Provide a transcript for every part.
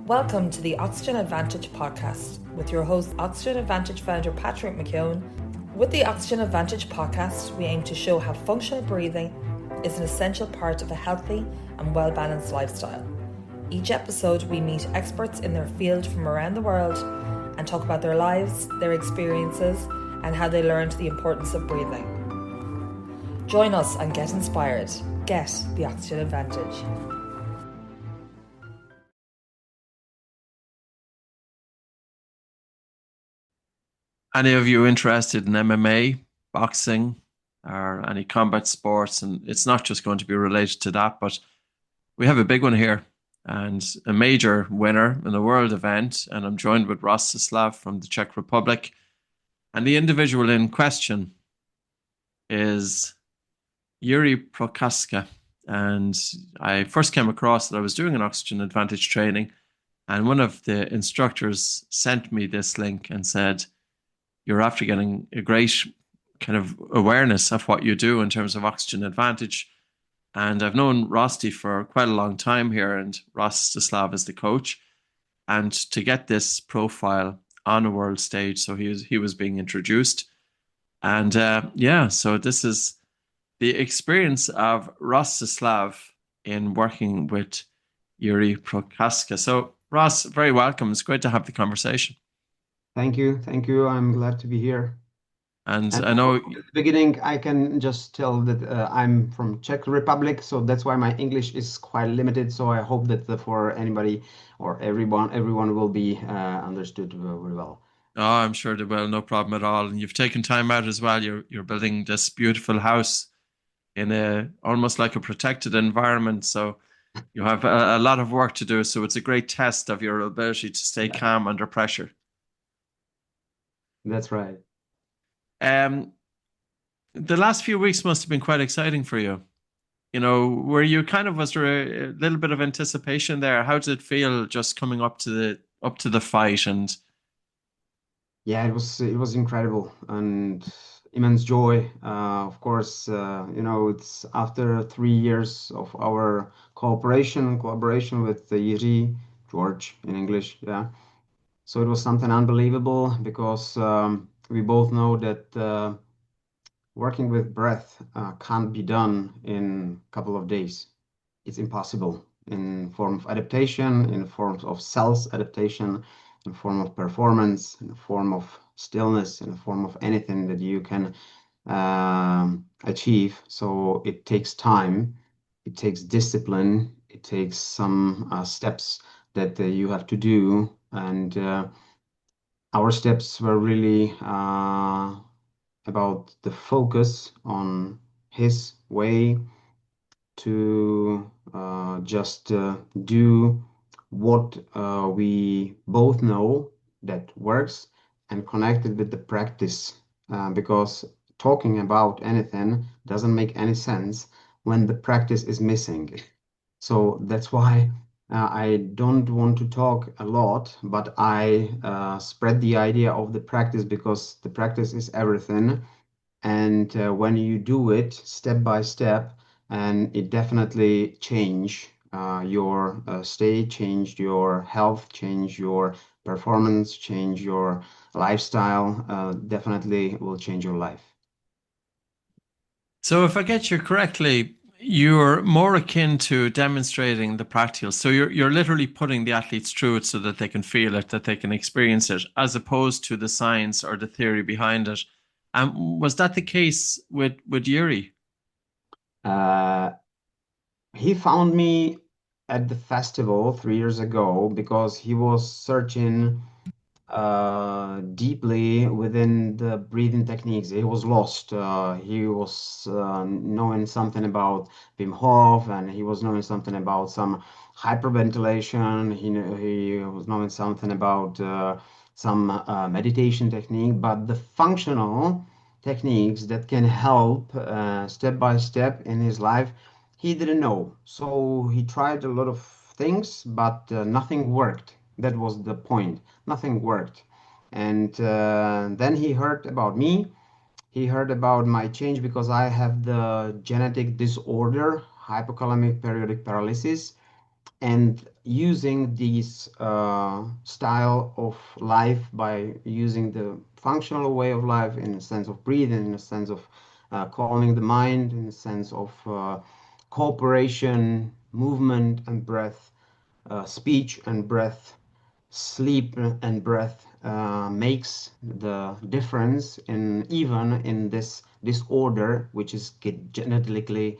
Welcome to the Oxygen Advantage podcast with your host, Oxygen Advantage founder Patrick McKeown. With the Oxygen Advantage podcast, we aim to show how functional breathing is an essential part of a healthy and well-balanced lifestyle. Each episode, we meet experts in their field from around the world and talk about their lives, their experiences, and how they learned the importance of breathing. Join us and get inspired. Get the Oxygen Advantage. Any of you interested in MMA, boxing, or any combat sports? And it's not just going to be related to that, but we have a big one here and a major winner in a world event. And I'm joined with Rostislav from the Czech Republic. And the individual in question is Jiří Procházka. And I first came across that I was doing an Oxygen Advantage training, and one of the instructors sent me this link and said, you're after getting a great kind of awareness of what you do in terms of Oxygen Advantage. And I've known Rosti for quite a long time here, and Rostislav is the coach. And to get this profile on a world stage, so he was being introduced. And so this is the experience of Rostislav in working with Jiří Procházka. So Ross, very welcome. It's great to have the conversation. Thank you. I'm glad to be here. And I know at the beginning, I can just tell that I'm from Czech Republic, so that's why my English is quite limited. So I hope that for anybody or everyone will be understood very well. Oh, I'm sure they will. No problem at all. And you've taken time out as well. You're building this beautiful house in almost like a protected environment. So you have a lot of work to do. So it's a great test of your ability to stay calm under pressure. That's right. The last few weeks must have been quite exciting for you. You know, was there a little bit of anticipation there? How did it feel just coming up to the fight? And yeah, it was incredible and immense joy. Of course, it's after 3 years of our collaboration with Jiří, George in English, yeah. So it was something unbelievable because we both know that working with breath can't be done in a couple of days. It's impossible in form of adaptation, in forms of cells adaptation, in form of performance, in form of stillness, in the form of anything that you can achieve. So it takes time, it takes discipline, it takes some steps that you have to do. And our steps were really about the focus on his way to just do what we both know that works and connect it with the practice, because talking about anything doesn't make any sense when the practice is missing. So that's why I don't want to talk a lot, but I spread the idea of the practice, because the practice is everything. And when you do it step by step, and it definitely change your state, change your health, change your performance, change your lifestyle, definitely will change your life. So if I get you correctly, you're more akin to demonstrating the practical. So you're literally putting the athletes through it so that they can feel it, that they can experience it, as opposed to the science or the theory behind it. Was that the case with Jiří? He found me at the festival 3 years ago because he was searching deeply within the breathing techniques. He was lost. He was knowing something about Wim Hof, and he was knowing something about some hyperventilation. He was knowing something about some meditation technique, but the functional techniques that can help step by step in his life, he didn't know. So he tried a lot of things, but nothing worked. That was the point. Nothing worked. And then he heard about me. He heard about my change because I have the genetic disorder, hypokalemic periodic paralysis. And using this style of life, by using the functional way of life in the sense of breathing, in the sense of calming the mind, in the sense of cooperation, movement and breath, speech and breath, sleep and breath, makes the difference in even in this disorder, which is genetically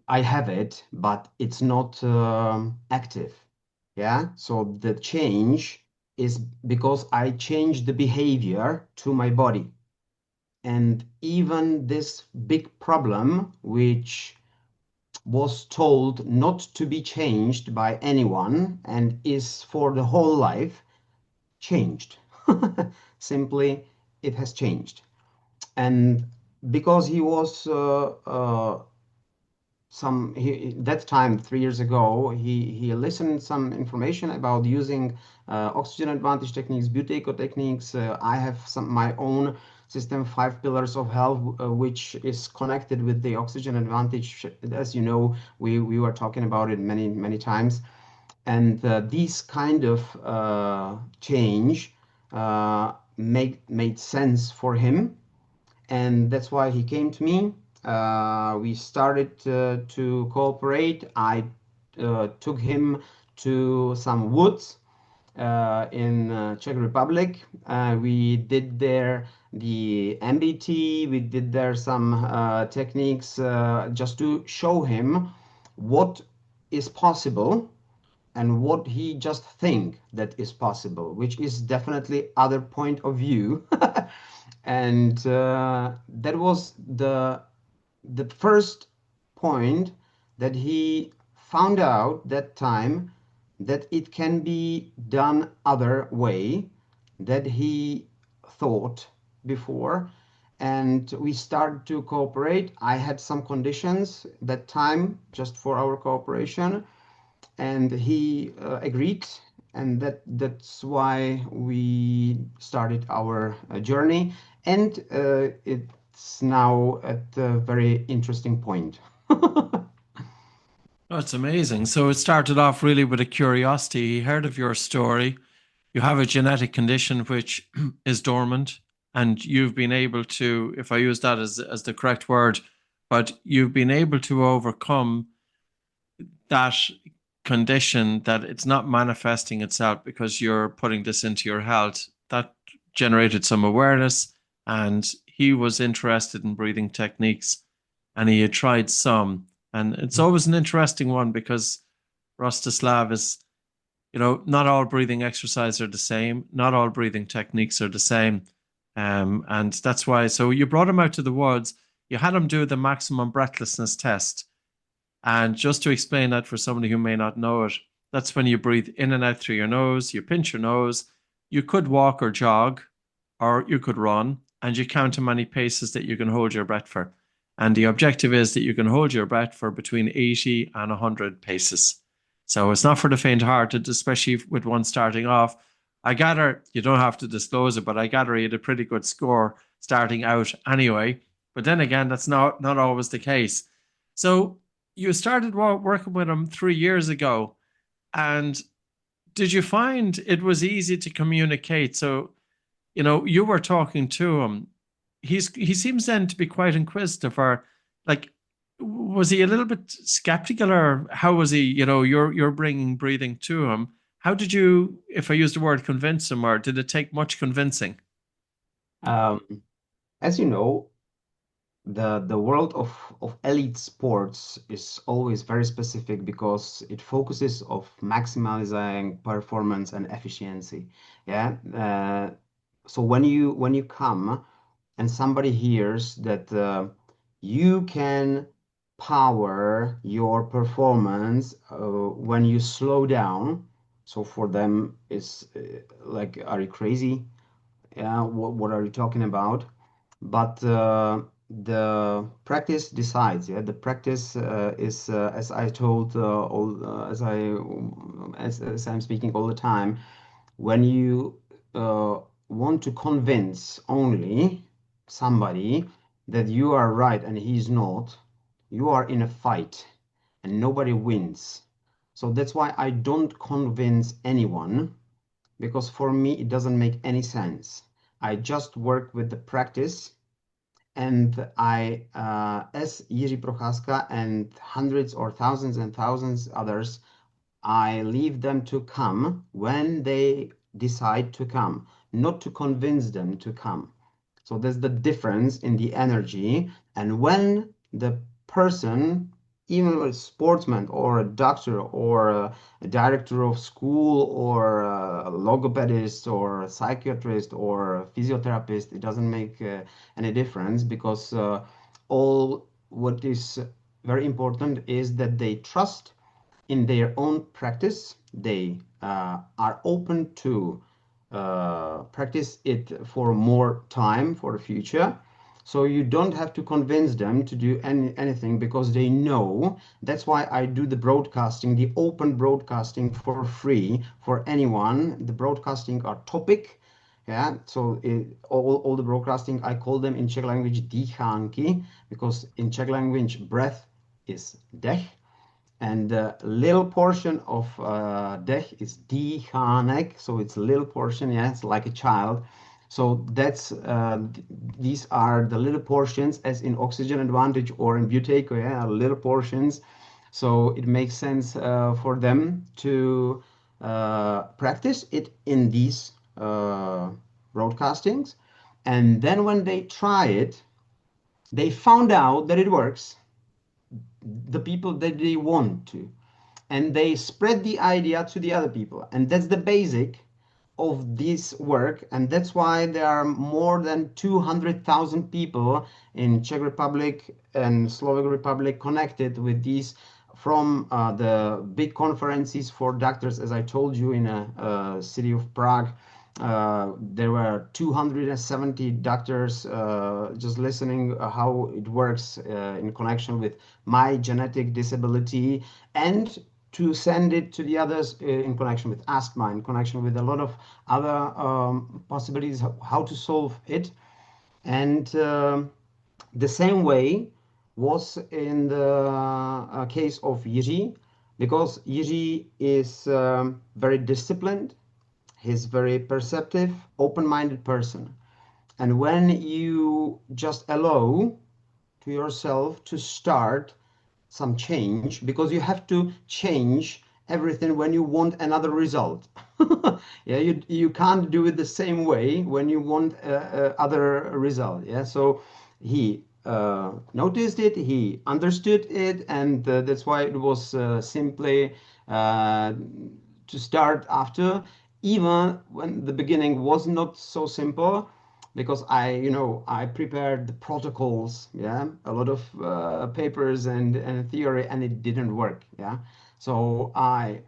I have it, but it's not active. Yeah. So the change is because I changed the behavior to my body. And even this big problem, which was told not to be changed by anyone and is for the whole life, changed. Simply, it has changed. And because he was that time 3 years ago, he listened some information about using oxygen advantage techniques, Buteyko techniques. I have my own system, 5 pillars of health, which is connected with the oxygen advantage. As you know, we were talking about it many times. And these kind of change made sense for him, and that's why he came to me. We started to cooperate. I took him to some woods in Czech Republic. We did there the MBT. We did there some techniques just to show him what is possible and what he just think that is possible, which is definitely other point of view. And that was the first point that he found out that time, that it can be done other way that he thought before. And we started to cooperate. I had some conditions that time just for our cooperation, and he agreed, and that's why we started our journey, and it's now at a very interesting point. That's amazing. So it started off really with a curiosity. He heard of your story. You have a genetic condition which is dormant, and you've been able to, if I use that as the correct word, but you've been able to overcome that condition, that it's not manifesting itself because you're putting this into your health. That generated some awareness, and he was interested in breathing techniques, and he had tried some. And it's always an interesting one because Rostislav is, not all breathing exercises are the same. Not all breathing techniques are the same. And that's why, so you brought him out to the woods, you had him do the maximum breathlessness test. And just to explain that for somebody who may not know it, that's when you breathe in and out through your nose, you pinch your nose, you could walk or jog, or you could run, and you count how many paces that you can hold your breath for. And the objective is that you can hold your breath for between 80 and 100 paces. So it's not for the faint-hearted, especially with one starting off. I gather, you don't have to disclose it, but I gather he had a pretty good score starting out anyway. But then again, that's not always the case. So you started working with him 3 years ago. And did you find it was easy to communicate? So, you were talking to him. He seems then to be quite inquisitive, or like, was he a little bit skeptical, or how was he? You're bringing breathing to him. How did you, if I use the word, convince him, or did it take much convincing? As you know, the world of elite sports is always very specific because it focuses of maximizing performance and efficiency. Yeah. So when you come and somebody hears that you can power your performance when you slow down, so for them it's like, are you crazy? Yeah, what are you talking about? But the practice decides. Yeah, the practice is as I told all as I'm speaking all the time. When you want to convince only somebody that you are right and he's not, you are in a fight and nobody wins. So that's why I don't convince anyone, because for me it doesn't make any sense. I just work with the practice, and I, as Jiří Procházka and hundreds or thousands and thousands others, I leave them to come when they decide to come, not to convince them to come. So there's the difference in the energy. And when the person, even a sportsman or a doctor or a director of school or a logopedist or a psychiatrist or a physiotherapist, it doesn't make any difference, because all what is very important is that they trust in their own practice. They are open to practice it for more time for the future. So you don't have to convince them to do anything, because they know. That's why I do the broadcasting, the open broadcasting for free for anyone. The broadcasting are topic. Yeah, so all the broadcasting, I call them in Czech language dýchánky, because in Czech language breath is dech, and a little portion of dech is dýchánek, so it's a little portion, yeah, it's like a child. So that's these are the little portions, as in oxygen advantage or in Buteyko, yeah, little portions. So it makes sense for them to practice it in these broadcastings. And then when they try it, they found out that it works, the people that they want to, and they spread the idea to the other people. And that's the basic of this work, and that's why there are more than 200,000 people in Czech Republic and Slovak Republic connected with these, from the big conferences for doctors, as I told you, in a city of Prague. There were 270 doctors just listening how it works in connection with my genetic disability, and to send it to the others in connection with asthma, in connection with a lot of other possibilities how to solve it. And the same way was in the case of Jiří, because Jiří is very disciplined. He's very perceptive, open-minded person. And when you just allow to yourself to start some change, because you have to change everything when you want another result. Yeah, you can't do it the same way when you want other result. Yeah, so he noticed it, he understood it, and that's why it was simply to start after, even when the beginning was not so simple, because I prepared the protocols, yeah, a lot of papers and theory, and it didn't work, yeah. So I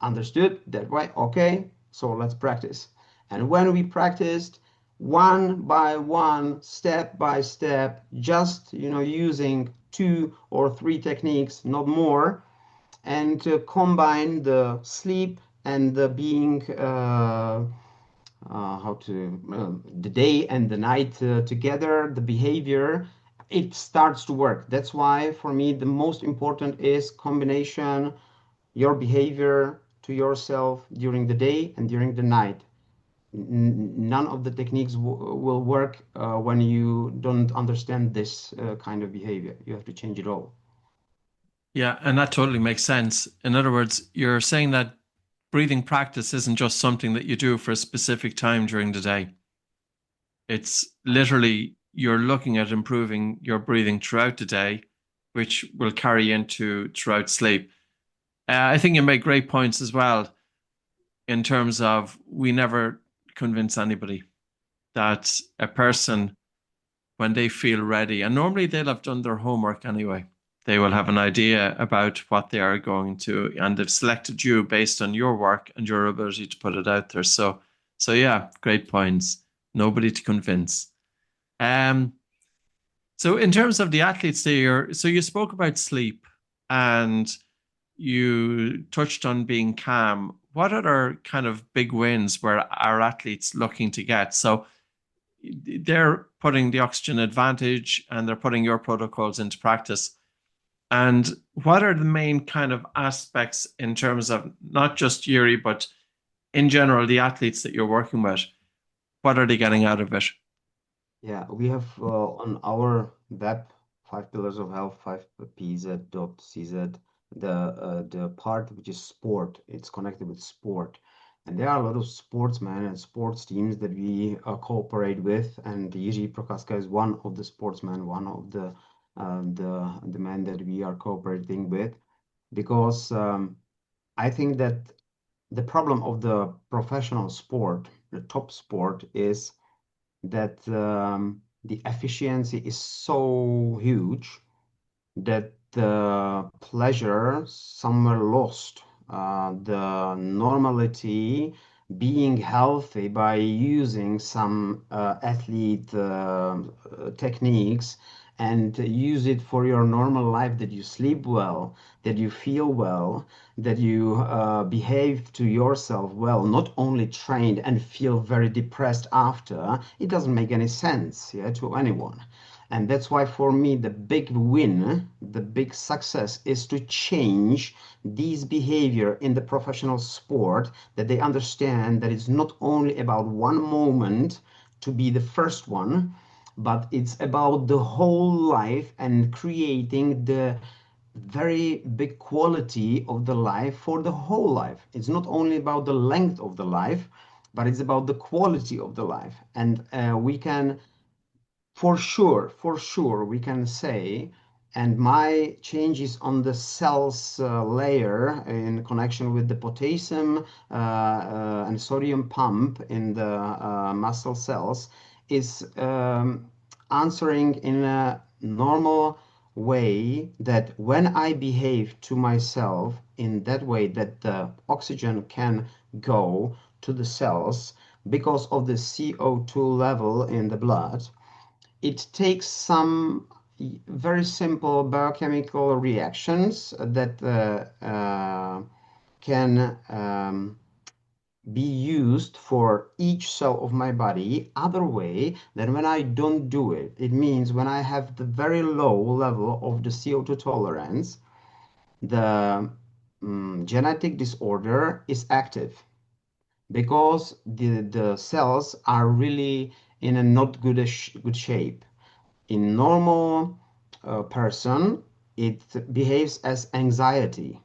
understood that way. Okay, so let's practice. And when we practiced, one by one, step by step, just using 2 or 3 techniques, not more, and to combine the sleep and the being the day and the night together, the behavior, it starts to work. That's why for me the most important is combination, your behavior to yourself during the day and during the night. None of the techniques will work when you don't understand this kind of behavior. You have to change it all. Yeah, and that totally makes sense. In other words, you're saying that breathing practice isn't just something that you do for a specific time during the day. It's literally you're looking at improving your breathing throughout the day, which will carry into throughout sleep. I think you make great points as well in terms of we never convince anybody that a person, when they feel ready, and normally they'll have done their homework anyway. They will have an idea about what they are going to, and they've selected you based on your work and your ability to put it out there. So yeah, great points. Nobody to convince. So in terms of the athletes there, so you spoke about sleep and you touched on being calm. What other kind of big wins were our athletes looking to get? So they're putting the oxygen advantage and they're putting your protocols into practice. And what are the main kind of aspects in terms of not just Yuri, but in general, the athletes that you're working with? What are they getting out of it? Yeah, we have on our web, 5 Pillars of Health, 5pz.cz, the part which is sport. It's connected with sport. And there are a lot of sportsmen and sports teams that we cooperate with. And Jiří Procházka is one of the sportsmen, one of the men that we are cooperating with, because I think that the problem of the professional sport, the top sport, is that the efficiency is so huge that the pleasure somewhere lost. The normality, being healthy by using some athlete techniques and use it for your normal life, that you sleep well, that you feel well, that you behave to yourself well, not only trained and feel very depressed after. It doesn't make any sense, yeah, to anyone. And that's why for me, the big win, the big success is to change these behavior in the professional sport, that they understand that it's not only about one moment to be the first one, but it's about the whole life and creating the very big quality of the life for the whole life. It's not only about the length of the life, but it's about the quality of the life. And we can for sure, we can say, and my changes on the cells layer in connection with the potassium and sodium pump in the muscle cells is answering in a normal way, that when I behave to myself in that way, that the oxygen can go to the cells because of the CO2 level in the blood. It takes some very simple biochemical reactions that can be used for each cell of my body other way than when I don't do it. It means when I have the very low level of the CO2 tolerance, the genetic disorder is active, because the cells are really in a not good shape. In normal person, it behaves as anxiety,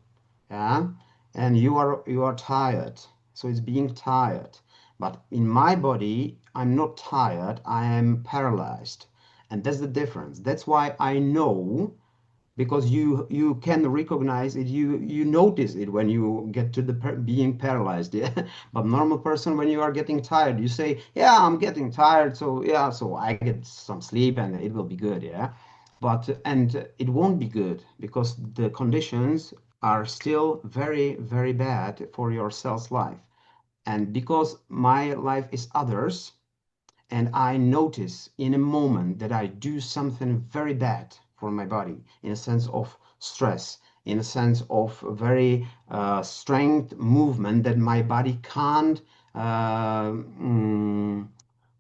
yeah, and you are tired, so it's being tired. But in my body, I'm not tired, I am paralyzed, and that's the difference. That's why I know, because you can recognize it, you notice it when you get to the being paralyzed, yeah. But normal person, when you are getting tired, you say, yeah, I'm getting tired, so yeah, so I get some sleep and it will be good, yeah. But and it won't be good, because the conditions are still very, very bad for your cell's life. And because my life is others, and I notice in a moment that I do something very bad for my body, in a sense of stress, in a sense of very strength movement that my body can't, how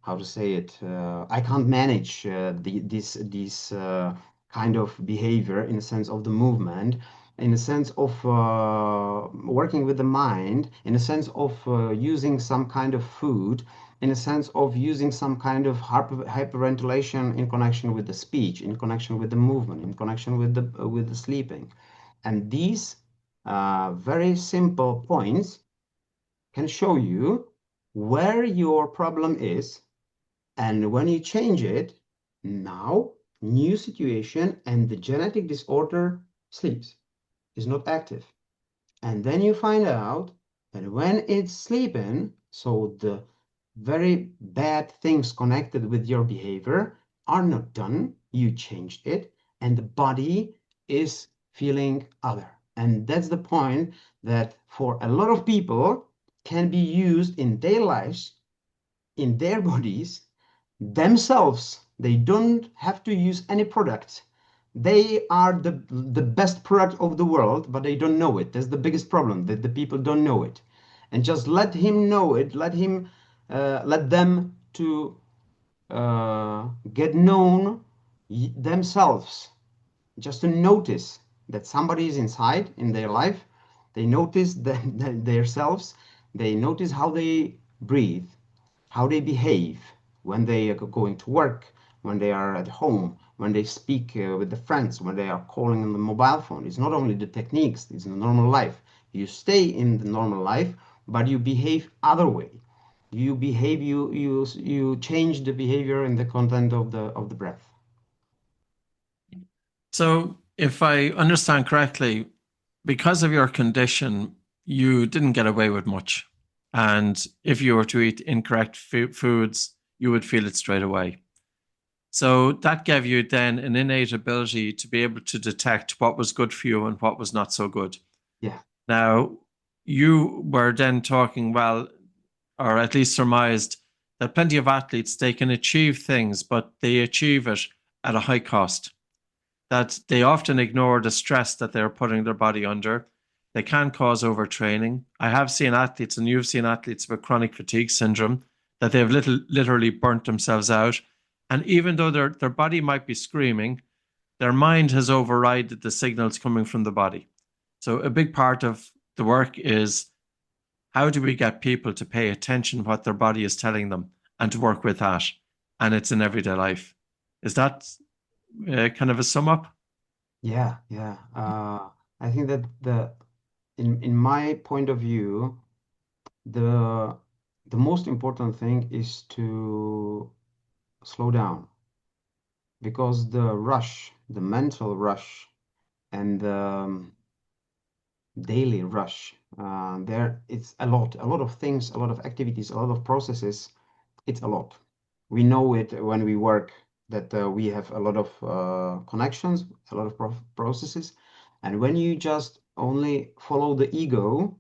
to say it, I can't manage this kind of behavior, in a sense of the movement, in a sense of working with the mind, in a sense of using some kind of food, in a sense of using some kind of hyperventilation in connection with the speech, in connection with the movement, in connection with the sleeping. And these very simple points can show you where your problem is, and when you change it, now new situation, and the genetic disorder sleeps, is not active. And then you find out that when it's sleeping, so the very bad things connected with your behavior are not done, you changed it, and the body is feeling other. And that's the point, that for a lot of people can be used in their lives, in their bodies, themselves. They don't have to use any product. They are the best product of the world, but they don't know it. That's the biggest problem, that the people don't know it. And just let him know it, let them to get known themselves, just to notice that somebody is inside in their life. They notice themselves. They notice how they breathe, how they behave when they are going to work, when they are at home, when they speak with the friends, when they are calling on the mobile phone. It's not only the techniques, it's the normal life. You stay in the normal life, but you behave other way. You behave, you change the behavior and the content of the breath. So, if I understand correctly, because of your condition, you didn't get away with much. And if you were to eat incorrect foods, you would feel it straight away. So that gave you then an innate ability to be able to detect what was good for you and what was not so good. Yeah. Now, you were then talking, well, or at least surmised, that plenty of athletes, they can achieve things, but they achieve it at a high cost. That they often ignore the stress that they're putting their body under. They can cause overtraining. I have seen athletes, and you've seen athletes with chronic fatigue syndrome, that they've literally burnt themselves out. And even though their body might be screaming, their mind has overridden the signals coming from the body. So a big part of the work is, how do we get people to pay attention to what their body is telling them and to work with that? And it's in everyday life. Is that kind of a sum up? Yeah, yeah. I think that in my point of view, the most important thing is to slow down, because the rush, the mental rush, and the daily rush, there it's a lot of things, a lot of activities, a lot of processes. It's a lot. We know it when we work, that we have a lot of connections, a lot of processes, and when you just only follow the ego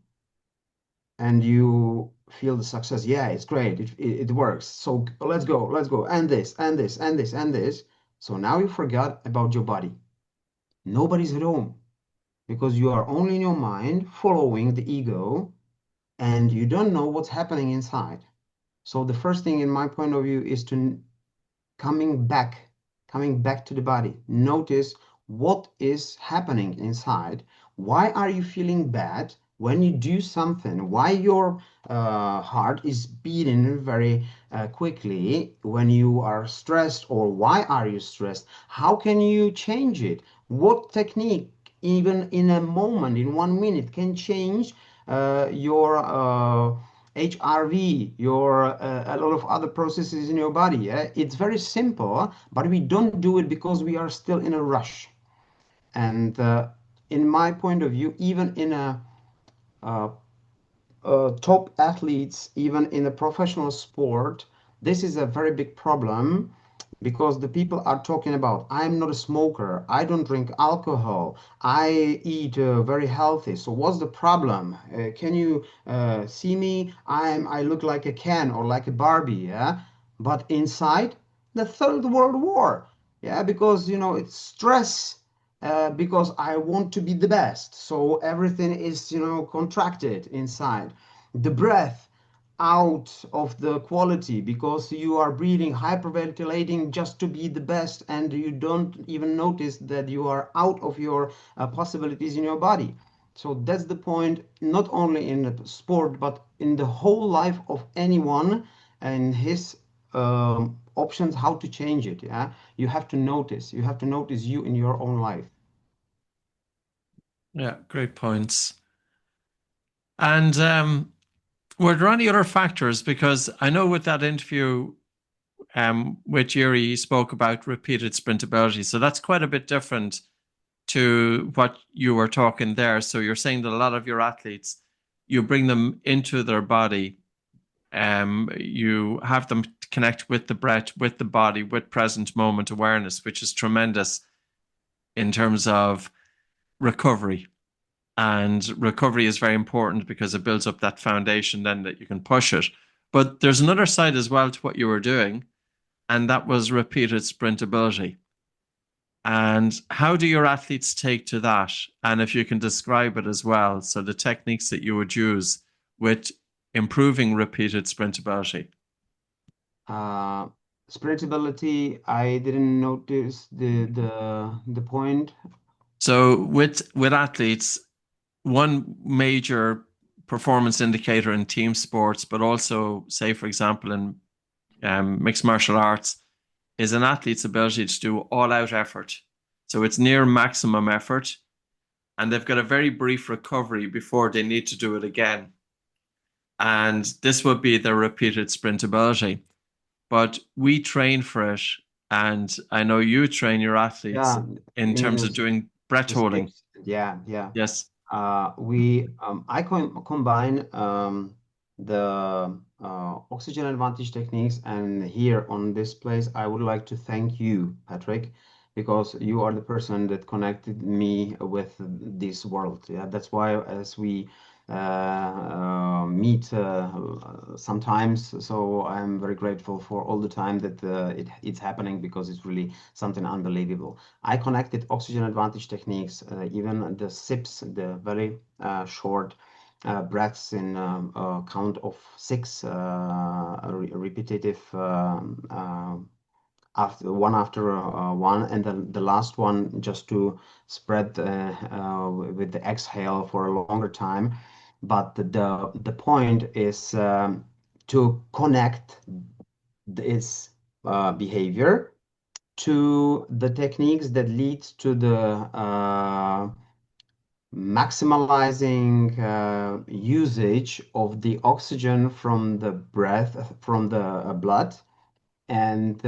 and you feel the success, yeah, it's great, it works, so let's go, and this, and this, and this, and this. So now you forgot about your body. Nobody's at home, because you are only in your mind following the ego, and you don't know what's happening inside. So the first thing, in my point of view, is to coming back to the body. Notice what is happening inside. Why are you feeling bad when you do something? Why your heart is beating very quickly when you are stressed? Or why are you stressed? How can you change it? What technique, even in a moment, in 1 minute, can change your HRV, your a lot of other processes in your body. Yeah? It's very simple, but we don't do it because we are still in a rush. And in my point of view, even in a top athletes, even in a professional sport, this is a very big problem, because the people are talking about, I'm not a smoker, I don't drink alcohol, I eat very healthy. So what's the problem? Can you see me? I look like a Ken or like a Barbie, yeah? But inside, the Third World War, yeah, because it's stress. Because I want to be the best, so everything is contracted inside. The breath out of the quality, because you are breathing, hyperventilating just to be the best, and you don't even notice that you are out of your possibilities in your body. So that's the point, not only in the sport, but in the whole life of anyone and his options, how to change it. Yeah, you have to notice. You have to notice you in your own life. Yeah, great points. And were there any other factors? Because I know with that interview with Jiří, he spoke about repeated sprintability. So that's quite a bit different to what you were talking there. So you're saying that a lot of your athletes, you bring them into their body, you have them connect with the breath, with the body, with present moment awareness, which is tremendous in terms of recovery. And recovery is very important because it builds up that foundation then that you can push it. But there's another side as well to what you were doing, and that was repeated sprintability. And how do your athletes take to that? And if you can describe it as well, so the techniques that you would use with improving repeated sprintability. Sprintability, I didn't notice the point. So with athletes, one major performance indicator in team sports, but also, say, for example, in mixed martial arts, is an athlete's ability to do all-out effort. So it's near maximum effort, and they've got a very brief recovery before they need to do it again. And this would be their repeated sprint ability. But we train for it, and I know you train your athletes Yeah, in you mean terms of doing breath the same. holding. Yeah, yeah. Yes. I combine the oxygen advantage techniques, and here on this place, I would like to thank you, Patrick, because you are the person that connected me with this world. Yeah, that's why as we meet sometimes, so I'm very grateful for all the time that it's happening because it's really something unbelievable. I connected oxygen advantage techniques, even the sips, the very short breaths in a count of 6, repetitive after one, and then the last one just to spread with the exhale for a longer time. But the point is to connect this behavior to the techniques that lead to the maximalizing usage of the oxygen from the breath, from the blood, and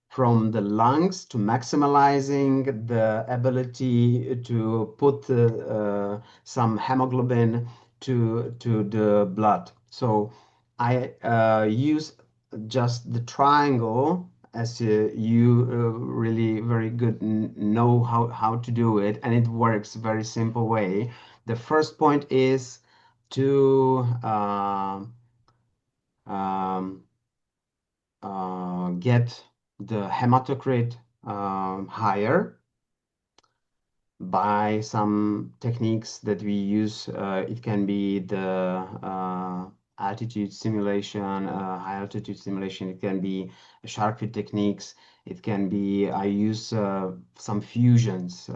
from the lungs to maximizing the ability to put some hemoglobin to the blood. So I use just the triangle, as you really very good know how to do it, and it works very simple way. The first point is to um, get the hematocrit higher by some techniques that we use. It can be the altitude simulation, high altitude simulation. It can be shark fin techniques. It can be, I use some fusions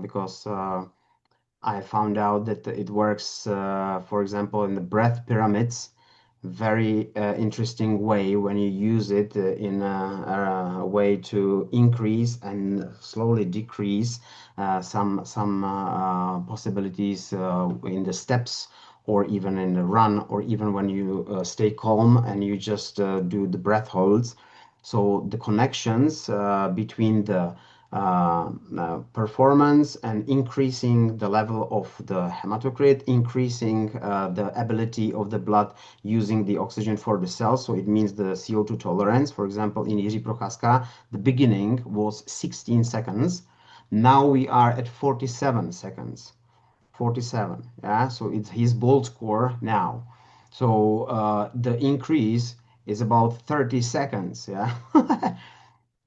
because I found out that it works, for example, in the breath pyramids, very interesting way when you use it in a way to increase and slowly decrease some possibilities in the steps, or even in the run, or even when you stay calm and you just do the breath holds. So the connections between the performance and increasing the level of the hematocrit, increasing the ability of the blood using the oxygen for the cells. So it means the CO2 tolerance. For example, in Jiří Procházka, the beginning was 16 seconds. Now we are at 47 seconds. 47, yeah. So it's his bold score now. So the increase is about 30 seconds, yeah.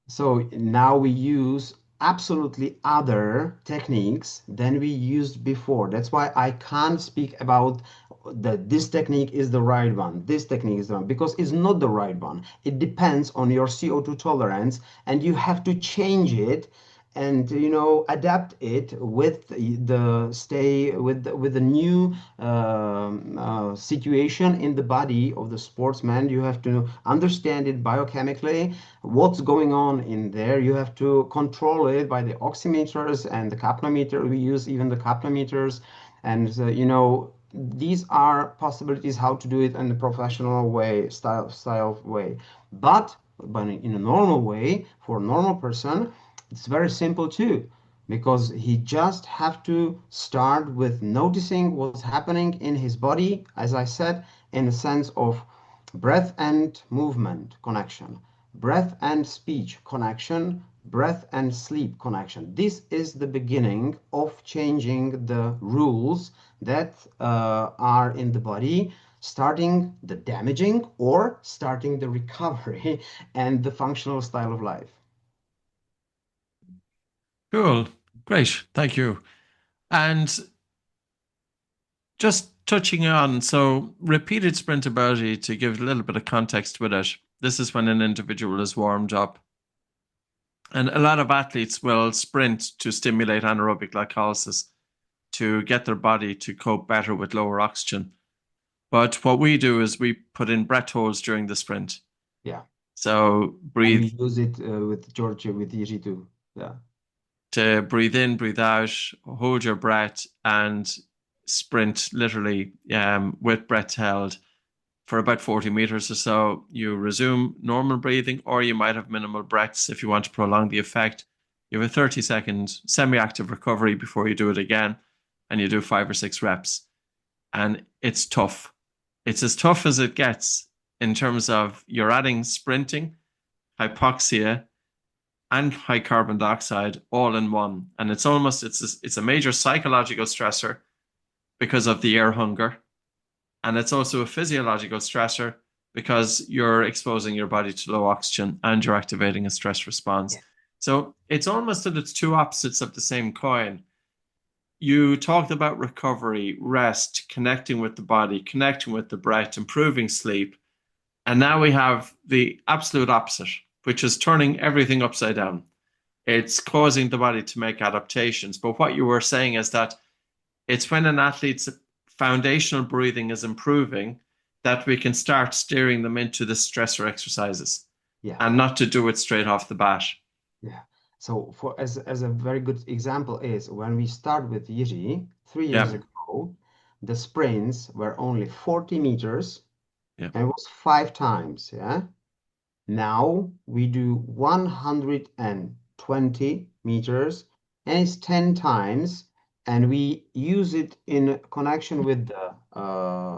So now we use absolutely other techniques than we used before. That's why I can't speak about that this technique is the right one, this technique is the one, because it's not the right one. It depends on your CO2 tolerance, and you have to change it and adapt it with the stay with the new situation in the body of the sportsman. You have to understand it biochemically, what's going on in there. You have to control it by the oximeters and the capnometer. We use even the capnometers, and these are possibilities how to do it in a professional way, style way. But in a normal way, for a normal person, it's very simple too, because he just have to start with noticing what's happening in his body, as I said, in the sense of breath and movement connection, breath and speech connection, breath and sleep connection. This is the beginning of changing the rules that are in the body, starting the damaging or starting the recovery and the functional style of life. Cool. Great. Thank you. And just touching on, so repeated sprint ability, to give a little bit of context with it, this is when an individual is warmed up And a lot of athletes will sprint to stimulate anaerobic glycolysis to get their body to cope better with lower oxygen. But what we do is we put in breath holds during the sprint. Yeah. So breathe. And we use it with George, with Jiří too. Yeah. To breathe in, breathe out, hold your breath, and sprint literally with breath held for about 40 meters or so. You resume normal breathing, or you might have minimal breaths if you want to prolong the effect. You have a 30-second semi-active recovery before you do it again, and you do 5 or 6 reps. And it's tough. It's as tough as it gets in terms of you're adding sprinting, hypoxia, and high carbon dioxide all in one. And it's a major psychological stressor because of the air hunger. And it's also a physiological stressor because you're exposing your body to low oxygen and you're activating a stress response. Yeah. So it's almost that it's two opposites of the same coin. You talked about recovery, rest, connecting with the body, connecting with the breath, improving sleep. And now we have the absolute opposite, which is turning everything upside down. It's causing the body to make adaptations. But what you were saying is that it's when an athlete's foundational breathing is improving that we can start steering them into the stressor exercises, and not to do it straight off the bat. Yeah. So as a very good example is when we start with Jiří 3 years ago, the sprints were only 40 meters and it was 5 times. Yeah. Now we do 120 meters and it's 10 times. And we use it in connection with the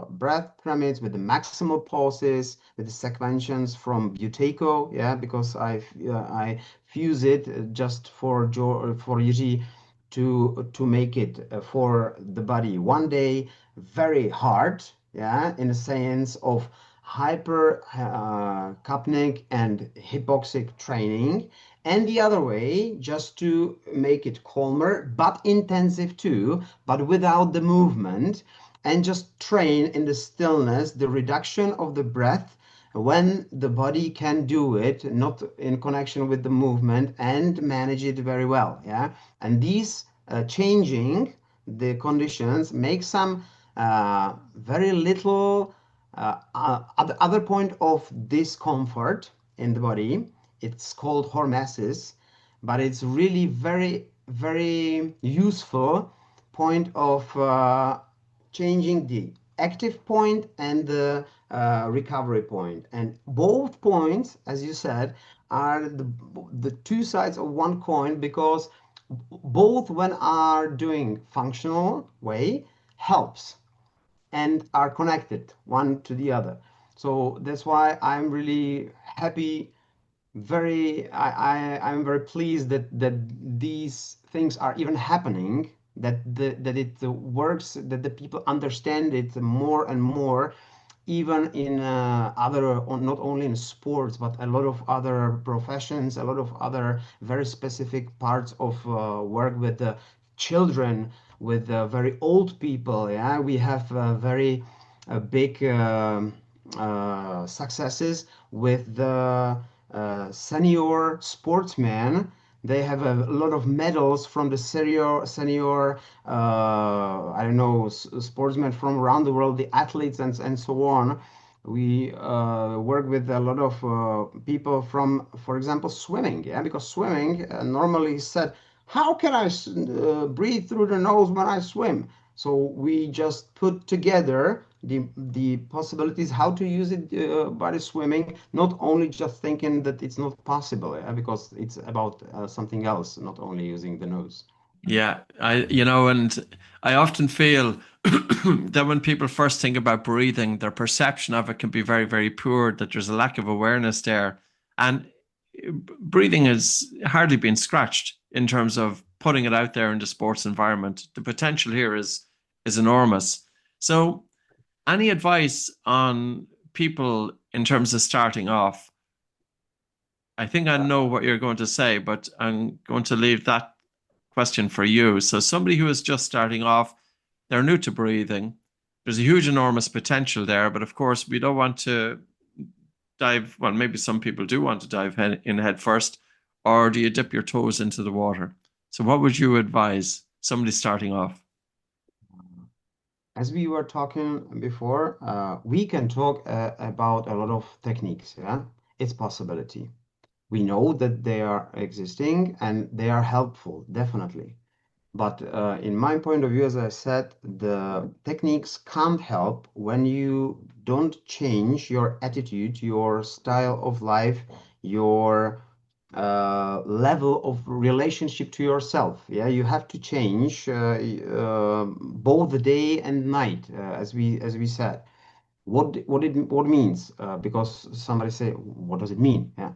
breath pyramids, with the maximal pulses, with the sequentials from Buteyko, because I fuse it just for Jiří to make it for the body. One day, very hard, in the sense of hypercapnic and hypoxic training, and the other way just to make it calmer but intensive too, but without the movement, and just train in the stillness, the reduction of the breath when the body can do it, not in connection with the movement, and manage it very well. And these changing the conditions make some very little other point of discomfort in the body. It's called hormesis, but it's really very, very useful point of changing the active point and the recovery point. And both points, as you said, are the two sides of one coin, because both, when are doing functional way, helps and are connected one to the other. So that's why I'm really happy. I'm very pleased that these things are even happening, that it works, that the people understand it more and more, even in other, not only in sports, but a lot of other professions, a lot of other very specific parts of work with the children, with very old people. We have very big successes with the senior sportsmen. They have a lot of medals from the senior I don't know, sportsmen from around the world, the athletes and so on. We work with a lot of people from, for example, swimming, because swimming normally said, how can I breathe through the nose when I swim? So we just put together the possibilities how to use it by the swimming, not only just thinking that it's not possible, because it's about something else, not only using the nose. Yeah, and I often feel that when people first think about breathing, their perception of it can be very, very poor, that there's a lack of awareness there. And breathing is hardly being scratched in terms of putting it out there in the sports environment. The potential here is enormous. So any advice on people in terms of starting off? I think I know what you're going to say, but I'm going to leave that question for you. So somebody who is just starting off, they're new to breathing. There's a huge, enormous potential there, but of course we don't want to dive. Well, maybe some people do want to dive in head first, or do you dip your toes into the water? So what would you advise somebody starting off? As we were talking before, we can talk about a lot of techniques. Yeah, it's possibility. We know that they are existing and they are helpful, definitely. But in my point of view, as I said, the techniques can't help when you don't change your attitude, your style of life, your level of relationship to yourself. Yeah, you have to change both the day and night, as we said. What means? Because somebody say, what does it mean? Yeah,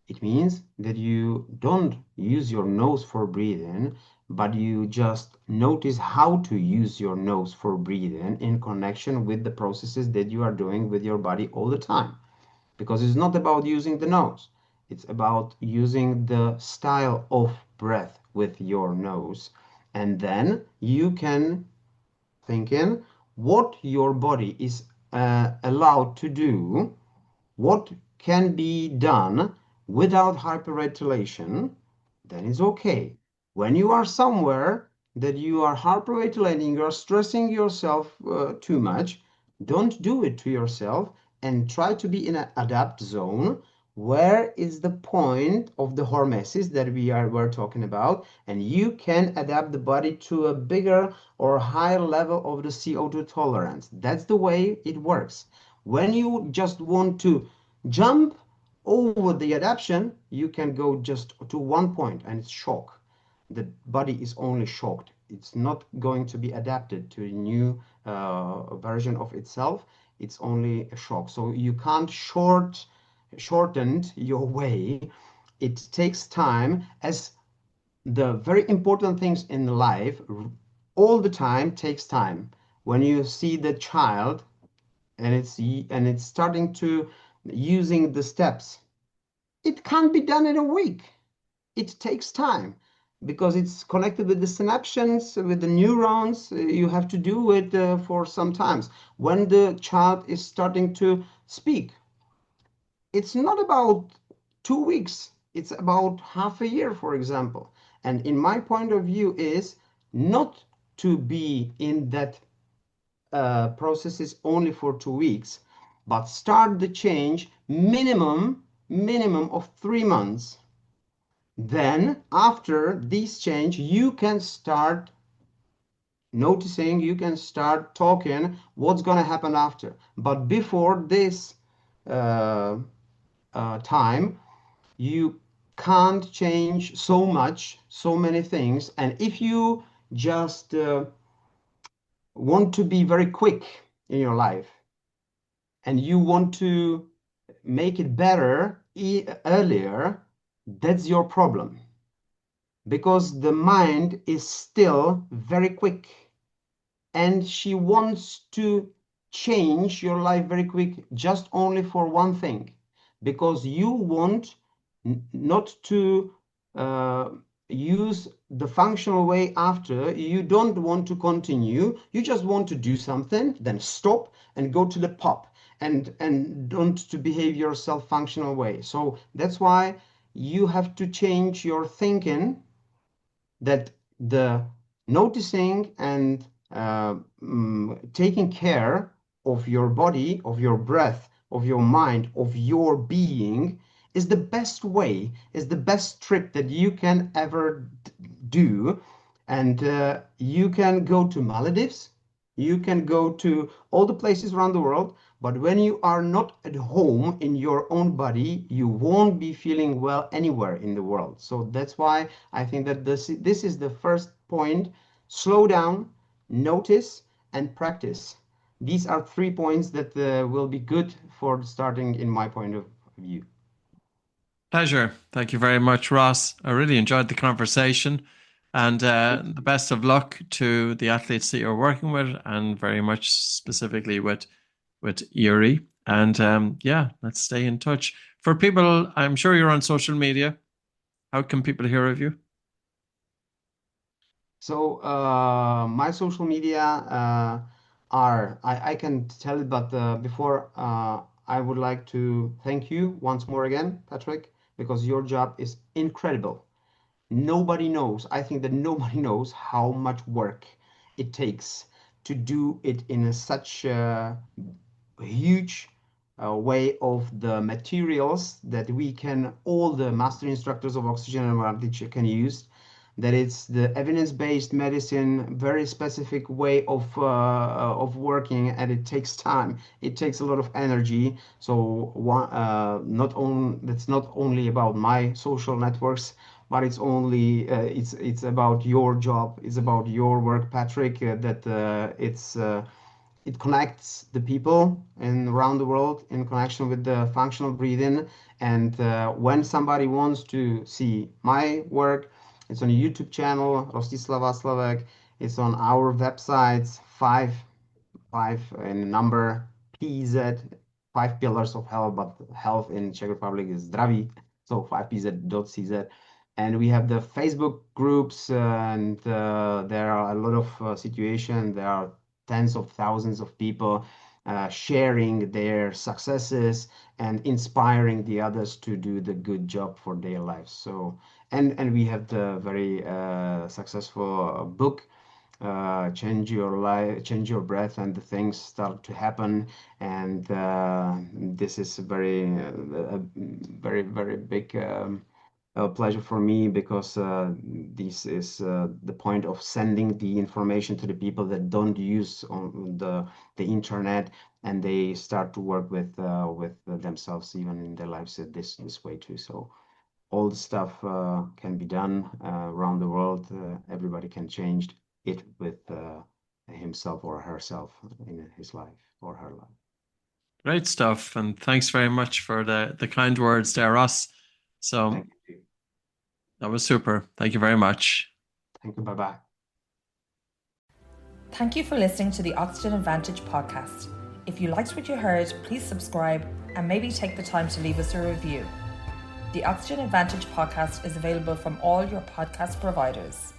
it means that you don't use your nose for breathing, but you just notice how to use your nose for breathing in connection with the processes that you are doing with your body all the time. Because it's not about using the nose, it's about using the style of breath with your nose. And then you can think in what your body is allowed to do, what can be done without hyperventilation, then it's okay. When you are somewhere that you are hyperventilating, you are stressing yourself too much, don't do it to yourself and try to be in an adapt zone. Where is the point of the hormesis that we're talking about? And you can adapt the body to a bigger or higher level of the CO2 tolerance. That's the way it works. When you just want to jump over the adaptation, you can go just to one point and it's shock. The body is only shocked. It's not going to be adapted to a new version of itself. It's only a shock. So you can't shorten your way. It takes time, as the very important things in life all the time takes time. When you see the child and it's starting to using the steps, it can't be done in a week. It takes time because it's connected with the synapses, with the neurons. You have to do it for some times. When the child is starting to speak, it's not about 2 weeks. It's about half a year, for example. And in my point of view is not to be in that processes only for 2 weeks, but start the change minimum of 3 months. Then after this change, you can start noticing, you can start talking what's going to happen after. But before this time, you can't change so much, so many things. And if you just want to be very quick in your life and you want to make it better earlier, that's your problem. Because the mind is still very quick and she wants to change your life very quick, just only for one thing, because you want not to use the functional way after. You don't want to continue, you just want to do something, then stop and go to the pub and don't to behave yourself functional way. So that's why you have to change your thinking, that the noticing and taking care of your body, of your breath, of your mind, of your being is the best way, is the best trip that you can ever do. And you can go to Maldives, you can go to all the places around the world, but when you are not at home in your own body, you won't be feeling well anywhere in the world. So that's why I think that this is the first point. Slow down, notice, and practice. These are 3 points that will be good for starting in my point of view. Pleasure. Thank you very much, Ross. I really enjoyed the conversation, and the best of luck to the athletes that you're working with, and very much specifically with Jiří. And yeah, let's stay in touch. For people, I'm sure you're on social media. How can people hear of you? So my social media I can tell it, but before I would like to thank you once more again, Patrick, because your job is incredible. Nobody knows. I think that nobody knows how much work it takes to do it in such a huge way of the materials that we can, all the master instructors of oxygen advantage can use. That it's the evidence-based medicine, very specific way of working, and it takes time. It takes a lot of energy. So that's not only about my social networks, but it's about your job. It's about your work, Patrick. It connects the people around the world in connection with the functional breathing. And when somebody wants to see my work, it's on a YouTube channel, Rostislav Václavek. It's on our websites, five in number, PZ, 5 pillars of health, but health in Czech Republic is zdraví, so 5pz.cz. And we have the Facebook groups, and there are a lot of situations. There are tens of thousands of people sharing their successes and inspiring the others to do the good job for their lives. So, and we have the very successful book, change your life, change your breath, and the things start to happen. And this is a very big pleasure for me, because this is the point of sending the information to the people that don't use on the internet, and they start to work with themselves even in their lives this way too. So all the stuff can be done around the world. Everybody can change it with himself or herself in his life or her life. Great stuff, and thanks very much for the kind words there, Ross. So Thank you. That was super. Thank you very much. Thank you. Bye-bye. Thank you for listening to the Oxygen Advantage podcast. If you liked what you heard, please subscribe and maybe take the time to leave us a review. The Oxygen Advantage podcast is available from all your podcast providers.